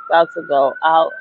About to go out.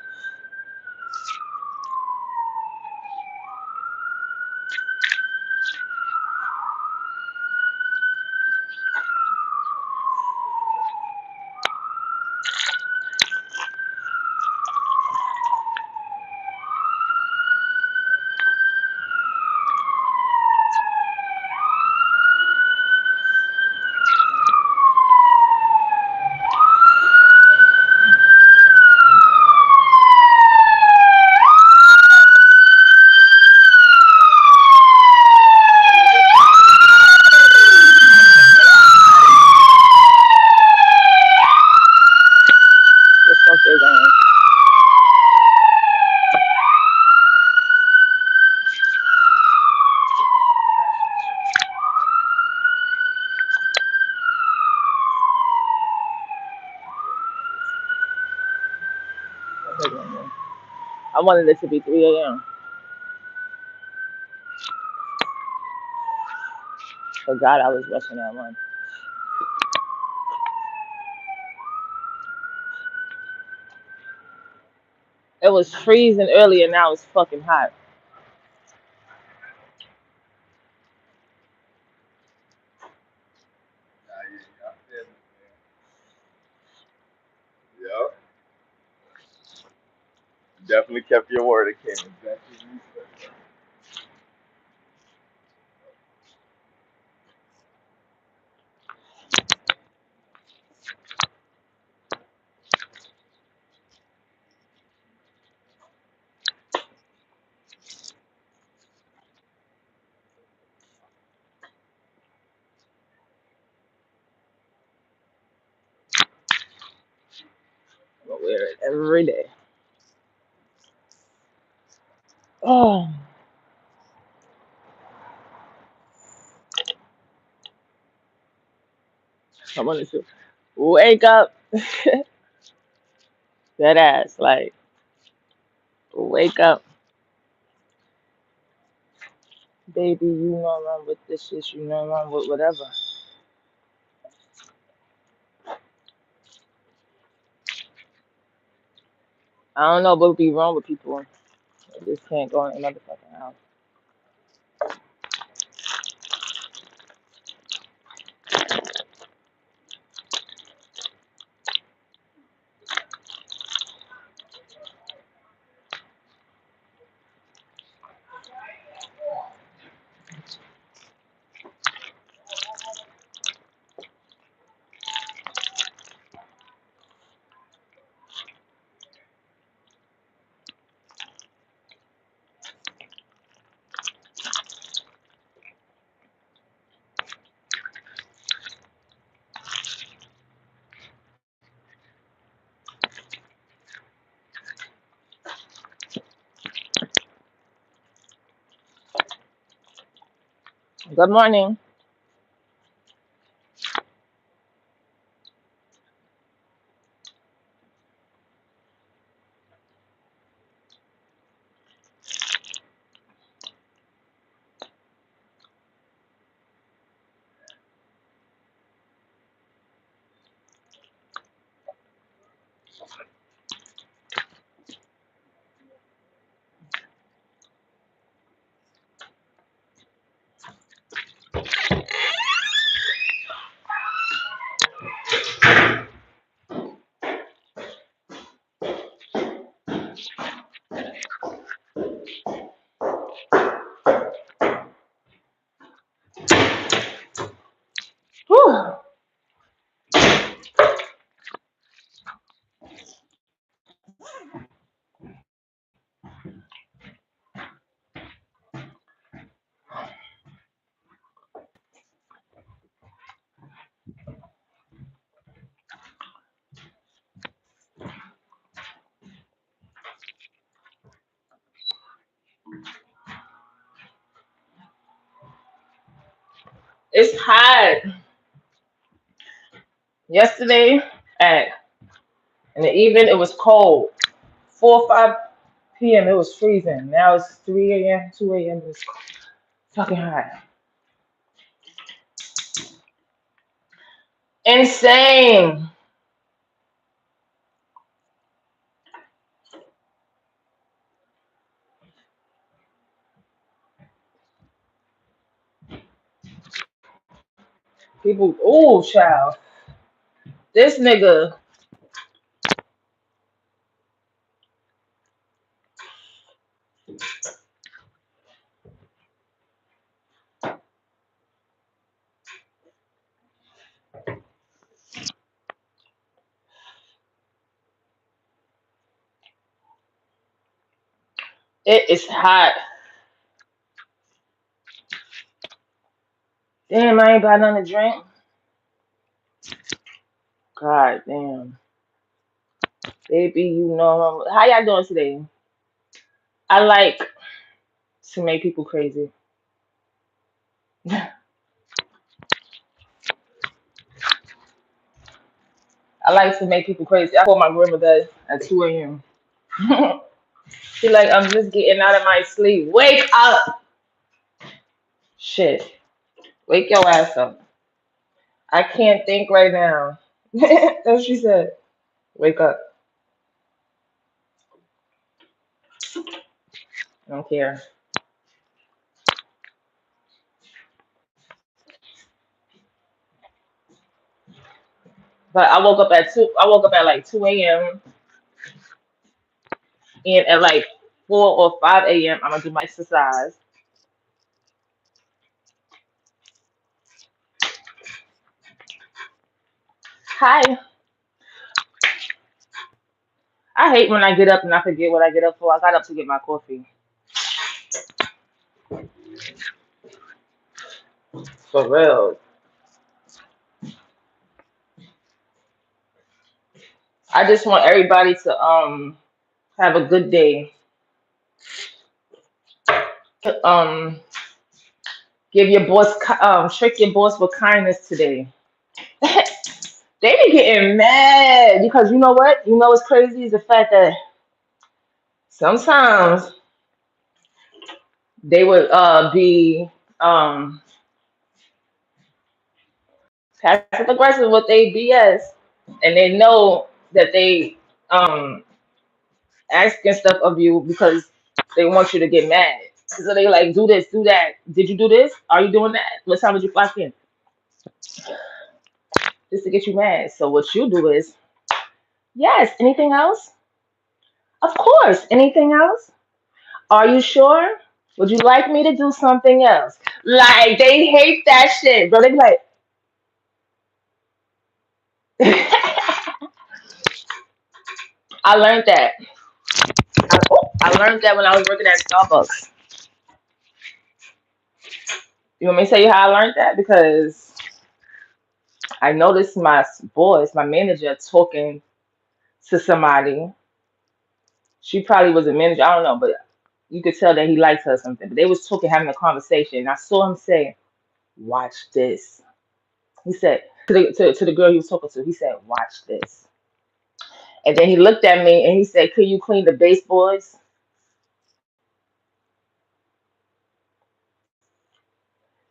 The fuck they going? What they gonna do? I wanted it to be 3 a.m. Forgot I was rushing that one. It was freezing earlier. Now it's fucking hot. Yep. Definitely kept your word. It came exactly. I'm gonna wear it every day. Oh, I wanted to wake up. That ass, like, wake up, baby. You know I'm wrong with this shit. You know I'm wrong with whatever. I don't know what would be wrong with people. They just can't go in another fucking house. Good morning. Whew. It's hot. Yesterday at in the evening it was cold. 4 or 5 p.m. it was freezing. Now it's 3 a.m., 2 a.m. It's fucking hot. Insane. People, oh, child. This nigga, it is hot. Damn, I ain't got nothing to drink. God damn. Baby, you know. How y'all doing today? I like to make people crazy. I like to make people crazy. I call my grandmother at 2 a.m. She like, I'm just getting out of my sleep. Wake up! Shit. Wake your ass up. I can't think right now. That's what she said. Wake up. I don't care. But I woke up at 2. I woke up at like 2 a.m. and at like 4 or 5 a.m. I'm gonna do my exercise. Hi. I hate when I get up and I forget what I get up for. I got up to get my coffee. For real. I just want everybody to have a good day. Give your boss trick your boss with kindness today. They be getting mad because you know what? You know what's crazy is the fact that sometimes they would be um passive aggressive with their BS, and they know that they um asking stuff of you because they want you to get mad. So they like do this, do that. Did you do this? Are you doing that? What time did you clock in? Just to get you mad. So what you do is, yes. Anything else? Of course. Anything else? Are you sure? Would you like me to do something else? Like they hate that shit, bro. They be like, I learned that. I learned that when I was working at Starbucks. You want me to tell you how I learned that? Because I noticed my boss, my manager, talking to somebody. She probably was a manager. I don't know, but you could tell that he liked her or something. But they was talking, having a conversation. And I saw him say, "Watch this." He said to the girl he was talking to. He said, "Watch this." And then he looked at me and he said, "Could you clean the baseboards?"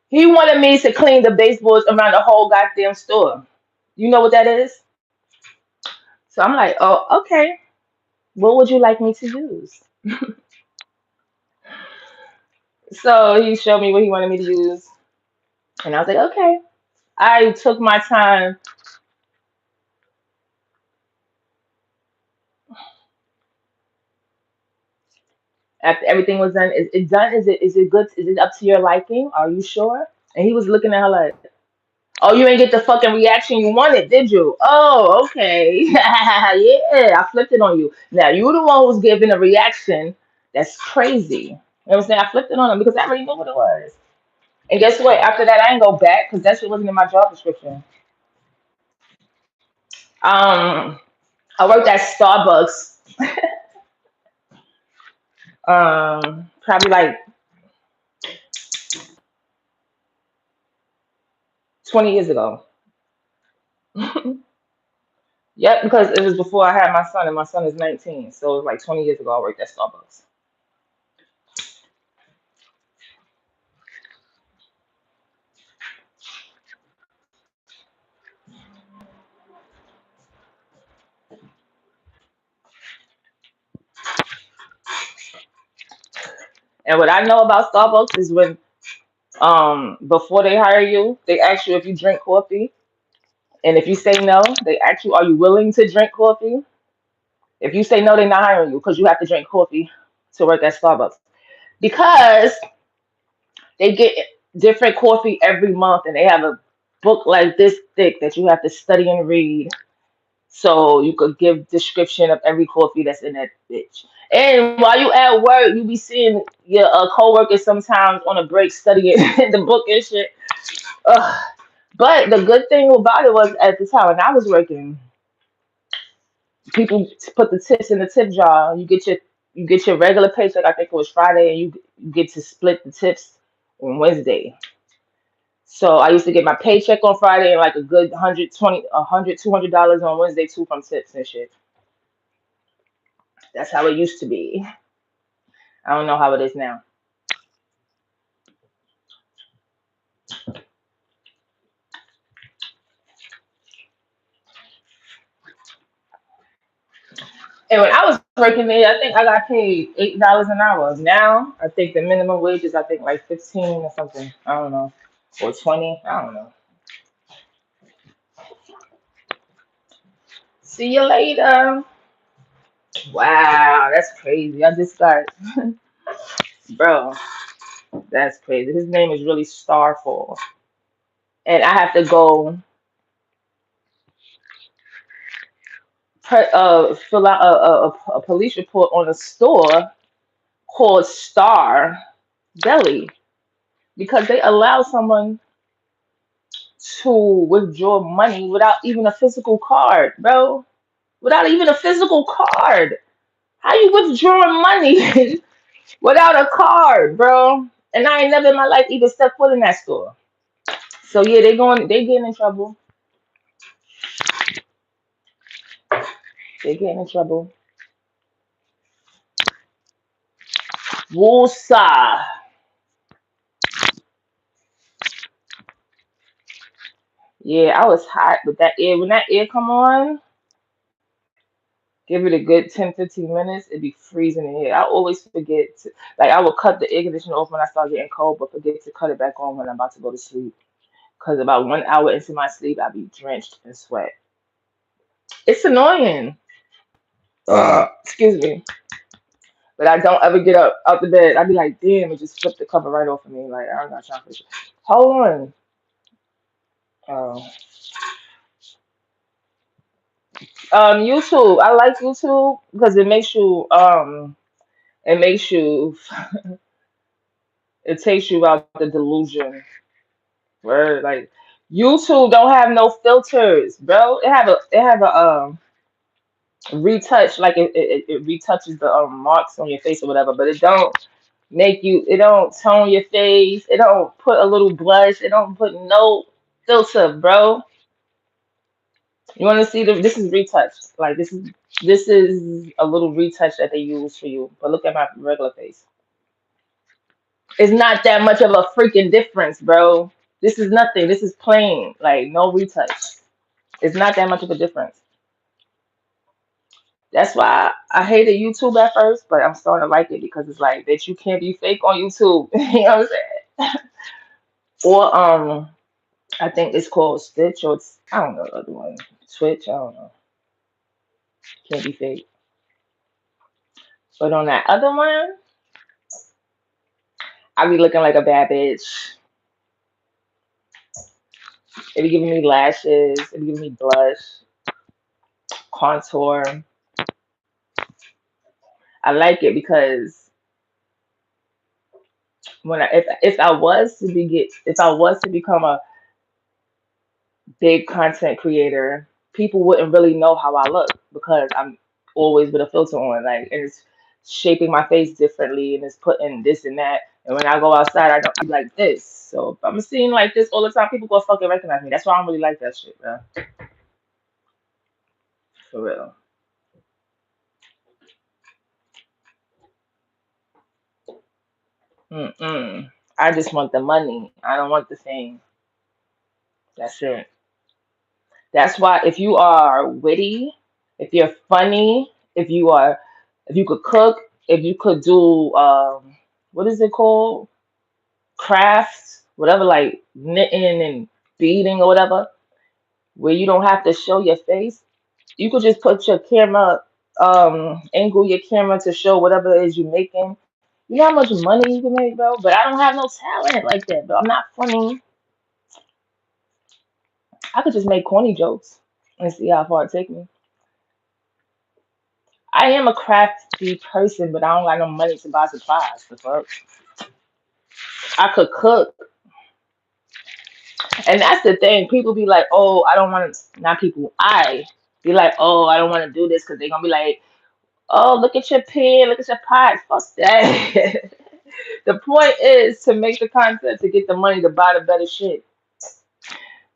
He wanted me to clean the baseboards around the whole goddamn store. You know what that is? So I'm like, "Oh, okay. What would you like me to use?" So he showed me what he wanted me to use, and I was like, "Okay." I took my time. After everything was done. Is it done? Is it good? Is it up to your liking? Are you sure? And he was looking at her like, "Oh, you ain't get the fucking reaction you wanted, did you? Oh, okay. Yeah, I flipped it on you. Now you the one who's giving a reaction. That's crazy." You know what I'm saying? I flipped it on him because I already knew what it was. And guess what? After that, I ain't go back because that shit wasn't in my job description. Um, I worked at Starbucks. Probably like 20 years ago. Yep, because it was before I had my son, and my son is 19. So it was like 20 years ago I worked at Starbucks. And what I know about Starbucks is when Before they hire you, they ask you if you drink coffee. And if you say no, they ask you, are you willing to drink coffee? If you say no, they're not hiring you because you have to drink coffee to work at Starbucks. Because they get different coffee every month and they have a book like this thick that you have to study and read. So you could give description of every coffee that's in that bitch. And while you at work, you be seeing your coworkers sometimes on a break studying the book and shit. Ugh. But the good thing about it was at the time when I was working, people put the tips in the tip jar. You get your regular paycheck. I think it was Friday, and you get to split the tips on Wednesday. So I used to get my paycheck on Friday and like a good 120, $200 on Wednesday too from tips and shit. That's how it used to be. I don't know how it is now. And when I was working there, I think I got paid $8 an hour. Now I think the minimum wage is I think like 15 or something. I don't know, or 20. I don't know. See you later. Wow, that's crazy. I just got, bro, that's crazy. His name is really Starfall, and I have to go fill out a police report on a store called Star Deli because they allow someone to withdraw money without even a physical card, bro. Without even a physical card. How you withdrawing money without a card, bro? And I ain't never in my life even stepped foot in that store. So yeah, they getting in trouble. They getting in trouble. Woosah. Yeah, I was hot with that air. When that air come on, give it a good 10, 15 minutes, it'd be freezing in here. I always forget to, like, I will cut the air conditioner off when I start getting cold, but forget to cut it back on when I'm about to go to sleep. Because about 1 hour into my sleep, I'll be drenched in sweat. It's annoying. Excuse me. But I don't ever get up out the bed. I'd be like, damn, it just flipped the cover right off of me. Like, I don't got time for this shit. Hold on. Oh. YouTube. I like YouTube because it makes you it takes you out the delusion. Where like YouTube don't have no filters, bro. It have a retouch, like it retouches the marks on your face or whatever, but it don't tone your face, it don't put a little blush, it don't put no filter, bro. You want to see this is retouched, like this is a little retouch that they use for you, but look at my regular face. It's not that much of a freaking difference, bro. This is nothing, this is plain, like no retouch. It's not that much of a difference. That's why I hated YouTube at first, but I'm starting to like it because it's like that you can't be fake on YouTube. You know what I'm saying? Or I think it's called Stitch or I don't know the other one. Twitch, I don't know. Can't be fake. But on that other one, I be looking like a bad bitch. It be giving me lashes, it be giving me blush, contour. I like it because if I was to become a big content creator, people wouldn't really know how I look because I'm always with a filter on, like, and it's shaping my face differently and it's putting this and that. And when I go outside, I don't be like this. So if I'm seen like this all the time, people gonna fucking recognize me. That's why I don't really like that shit, bro. For real. Mm-mm. I just want the money. I don't want the fame. That's it. That's why if you are witty, if you're funny, if you could cook, if you could do what is it called? Crafts. whatever, like knitting and beading or whatever, where you don't have to show your face. You could just put your camera, angle your camera to show whatever it is you're making. You know how much money you can make, bro? But I don't have no talent like that, bro. I'm not funny. I could just make corny jokes and see how far it take me. I am a crafty person, but I don't got no money to buy supplies. The fuck? I could cook, and that's the thing. People be like, "Oh, I don't want to." Not people. I be like, "Oh, I don't want to do this," because they gonna be like, "Oh, look at your pan, look at your pot." Fuck that. The point is to make the content to get the money to buy the better shit.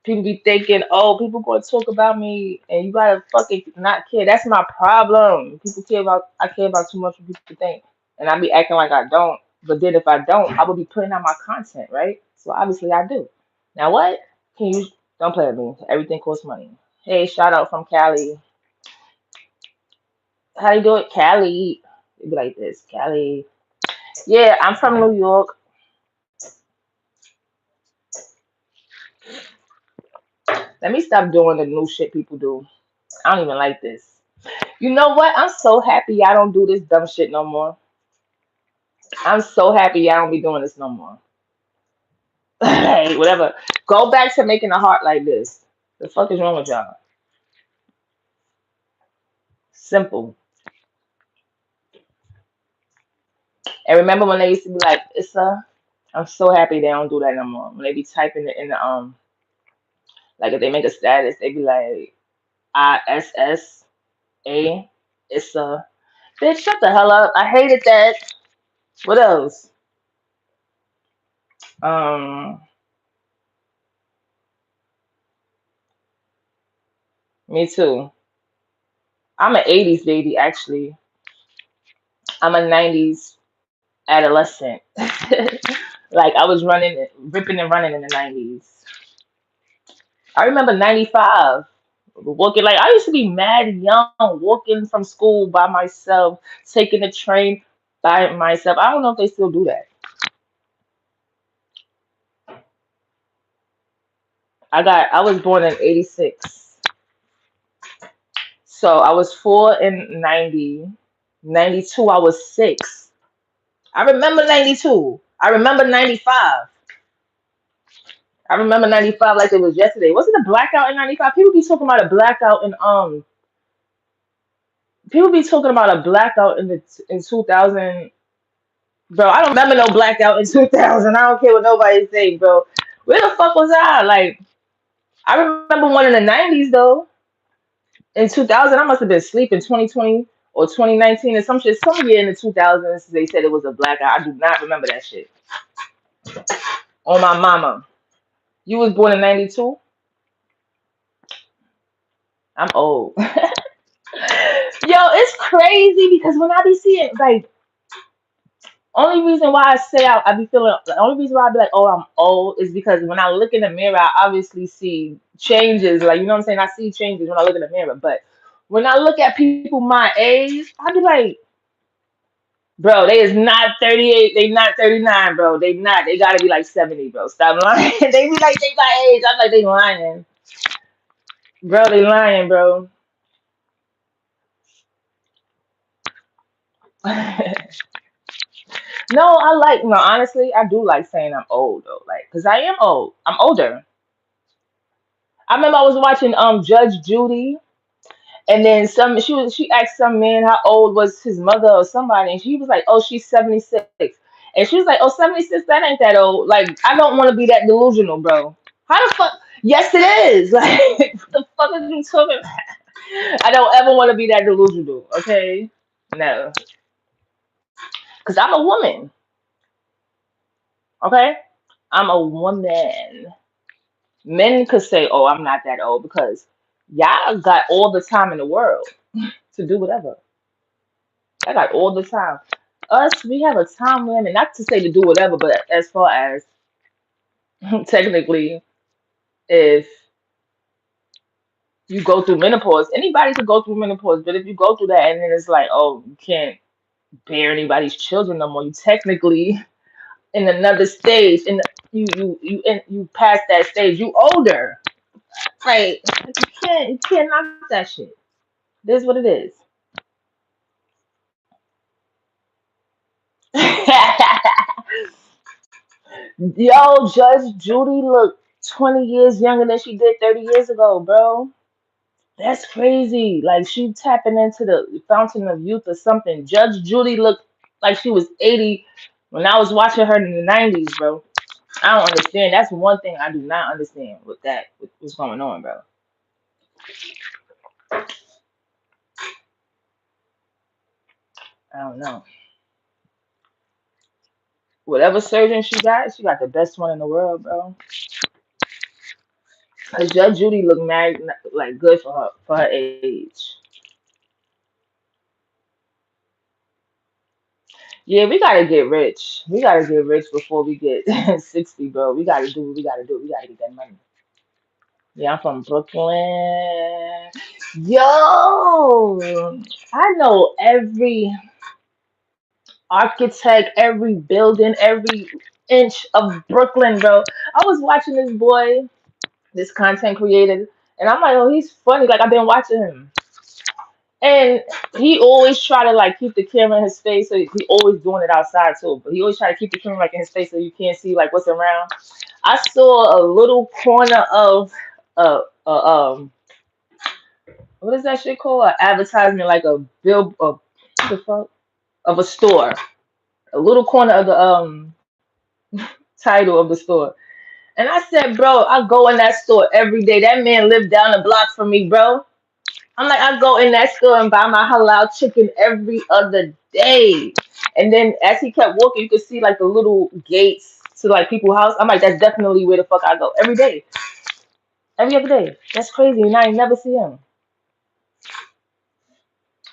People be thinking, oh, people gonna talk about me, and you gotta fucking not care. That's my problem. People care about I care about too much what people think, and I be acting like I don't. But then if I don't, I would be putting out my content, right? So obviously I do. Now what? Can you don't play with me? Everything costs money. Hey, shout out from Cali. How you do it, Cali? It'd be like this, Cali. Yeah, I'm from New York. Let me stop doing the new shit people do. I don't even like this. You know what? I'm so happy I don't do this dumb shit no more. I'm so happy I don't be doing this no more. Hey, whatever. Go back to making a heart like this. The fuck is wrong with y'all? Simple. And remember when they used to be like, it's a. I'm so happy they don't do that no more. When they be typing it in the like if they make a status, they be like ISSA. It's a. Bitch, shut the hell up. I hated that. What else? Um, Me too. I'm an '80s baby actually. I'm a '90s adolescent. Like I was running, ripping and running in the '90s. I remember '95. Walking like I used to be mad young, walking from school by myself, taking the train by myself. I don't know if they still do that. I was born in '86, so I was four in '90. '92, I was six. I remember '92. I remember '95. I remember '95 like it was yesterday. Wasn't a blackout in '95? People be talking about a blackout in People be talking about a blackout in 2000. Bro, I don't remember no blackout in 2000. I don't care what nobody say, bro. Where the fuck was I? Like, I remember one in the '90s though. In 2000, I must have been asleep in 2020 or 2019 or some shit. Some year in the 2000s, they said it was a blackout. I do not remember that shit. On my mama. You was born in '92? I'm old. Yo, it's crazy because when I be seeing like only reason why I say I be feeling the only reason why I be like, oh, I'm old is because when I look in the mirror, I obviously see changes. Like, you know what I'm saying? I see changes when I look in the mirror. But when I look at people my age, I be like, bro, they is not 38, they not 39, bro. They not. They gotta be like 70, bro. Stop lying. They be like they my age. I'm like they lying. Bro, they lying, bro. No, I like no, honestly, I do like saying I'm old though. Like, cause I am old. I'm older. I remember I was watching Judge Judy. And then she asked some man how old was his mother or somebody, and she was like, "Oh, she's 76." And she was like, "Oh, 76, that ain't that old. Like, I don't want to be that delusional, bro. How the fuck? Yes, it is. Like, what the fuck is you talking about? I don't ever want to be that delusional. Okay, no, because I'm a woman. Okay, I'm a woman. Men could say, "Oh, I'm not that old," because y'all got all the time in the world to do whatever. I got all the time. Us, we have a time limit, not to say to do whatever, but as far as technically, if you go through menopause, anybody could go through menopause, but if you go through that and then it's like, oh, you can't bear anybody's children no more, you technically in another stage. You past that stage. You older. Like you can't knock that shit. It is what it is. Yo, Judge Judy looked 20 years younger than she did 30 years ago, bro. That's crazy. Like she tapping into the fountain of youth or something. Judge Judy looked like she was 80 when I was watching her in the 90s, bro. I don't understand. That's one thing I do not understand with that. With what's going on, bro. I don't know. Whatever surgeon she got the best one in the world, bro. Cause Judge Judy looked married, like good for her age. Yeah, we gotta get rich. We gotta get rich before we get 60, bro. We gotta do what we gotta do. We gotta get that money. Yeah, I'm from Brooklyn. Yo, I know every architect, every building, every inch of Brooklyn, bro. I was watching this boy, this content creator, and I'm like, oh, he's funny. Like I've been watching him. And he always try to like keep the camera in his face, so he always doing it outside too. But he always try to keep the camera like in his face so you can't see like what's around. I saw a little corner of um what is that shit called? An advertisement, like a bill of what the fuck of a store. A little corner of the title of the store. And I said, bro, I go in that store every day. That man lived down the block from me, bro. I'm like, I go in that store and buy my halal chicken every other day. And then as he kept walking, you could see like the little gates to like people's house. I'm like, that's definitely where the fuck I go every day, every other day. That's crazy, and I ain't never see him.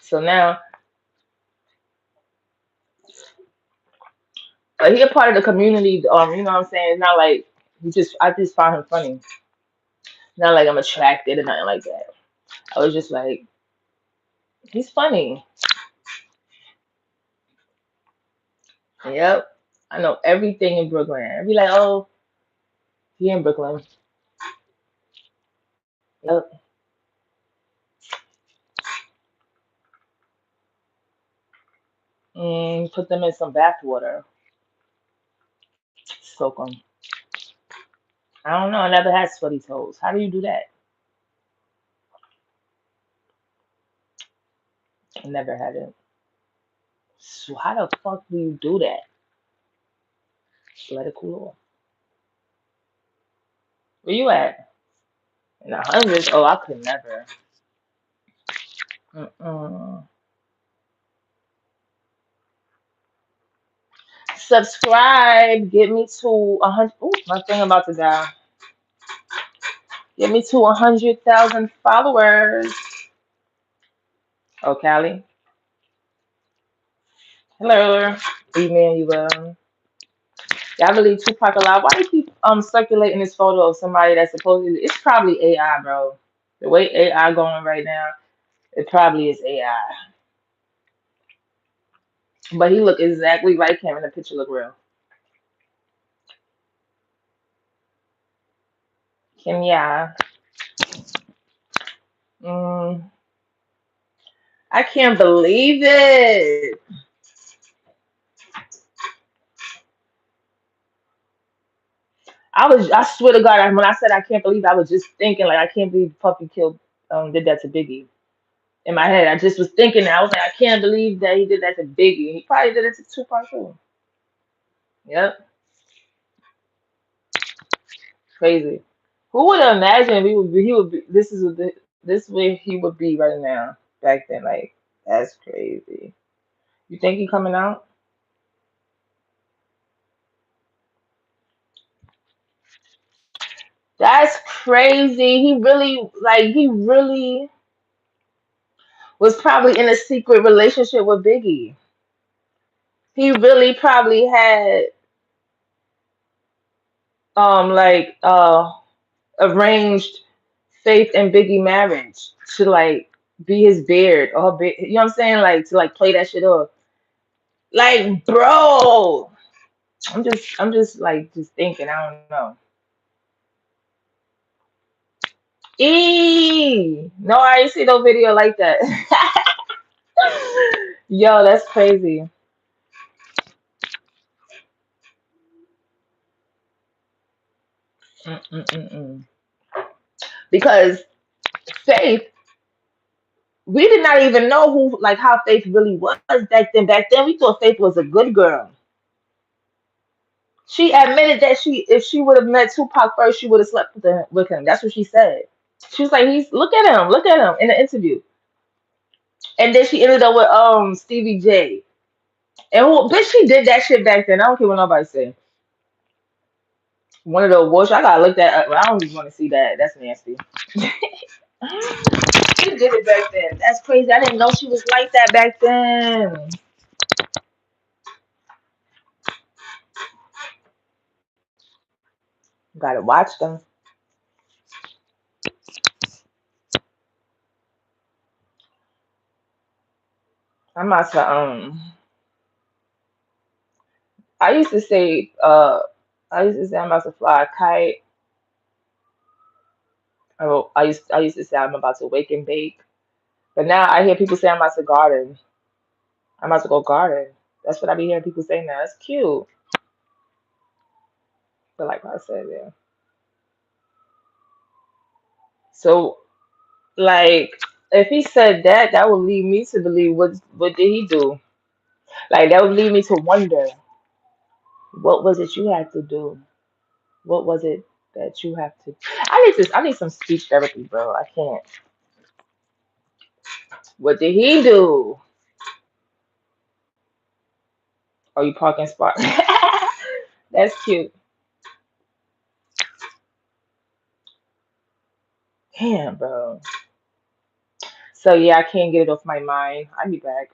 So now, he a part of the community. You know what I'm saying? It's not like I just found him funny. Not like I'm attracted or nothing like that. I was just like, he's funny. Yep. I know everything in Brooklyn. I'd be like, oh, he in Brooklyn. Yep. Put them in some bath water. Soak them. I don't know. I never had sweaty toes. How do you do that? I never had it. So how the fuck do you do that? Let it cool off. Where you at? In the hundreds? Oh, I could never. Mm-mm. Subscribe. Get me to 100. Ooh, my thing about to die. Get me to 100,000 followers. Oh, Callie. Hello. Emmanuel. Y'all believe Tupac alive? Why do you keep circulating this photo of somebody that's supposedly it's probably AI, bro. The way AI going right now, it probably is AI. But he look exactly like him and the picture look real. Kenya. Mm, I can't believe it. I swear to God, when I said I can't believe it, I was just thinking like I can't believe Puffy killed did that to Biggie. In my head, I just was thinking that I was like, I can't believe that he did that to Biggie. He probably did it to Tupac too. Yep, crazy. Who would have imagined he would be this way he would be right now back then? Like that's crazy. You think he coming out? That's crazy. He really was probably in a secret relationship with Biggie. He really probably had like arranged Faith and Biggie marriage to like be his beard or her you know what I'm saying? Like to like play that shit off. Like, bro. I'm just like just thinking. I don't know. No, I ain't see no video like that. Yo, that's crazy. Mm-mm-mm-mm. Because Faith, we did not even know who, like, how Faith really was back then. Back then, we thought Faith was a good girl. She admitted that if she would have met Tupac first, she would have slept with him. That's what she said. She was like, look at him in the interview. And then she ended up with Stevie J. And who, bitch, she did that shit back then. I don't care what nobody say. One of the awards, I gotta look that up. I don't even want to see that. That's nasty. She did it back then. That's crazy. I didn't know she was like that back then. Gotta watch them. I'm about to I used to say I'm about to fly a kite. I used to say I'm about to wake and bake. But now I hear people say I'm about to garden. I'm about to go garden. That's what I be hearing people say now. It's cute. But like I said, yeah. So like if he said that, that would lead me to believe what did he do? Like that would lead me to wonder what was it you had to do? What was it that you have to I need some speech therapy, bro. I can't. What did he do? Oh, you parking spot. That's cute. Damn, bro. So yeah, I can't get it off my mind. I'll be back.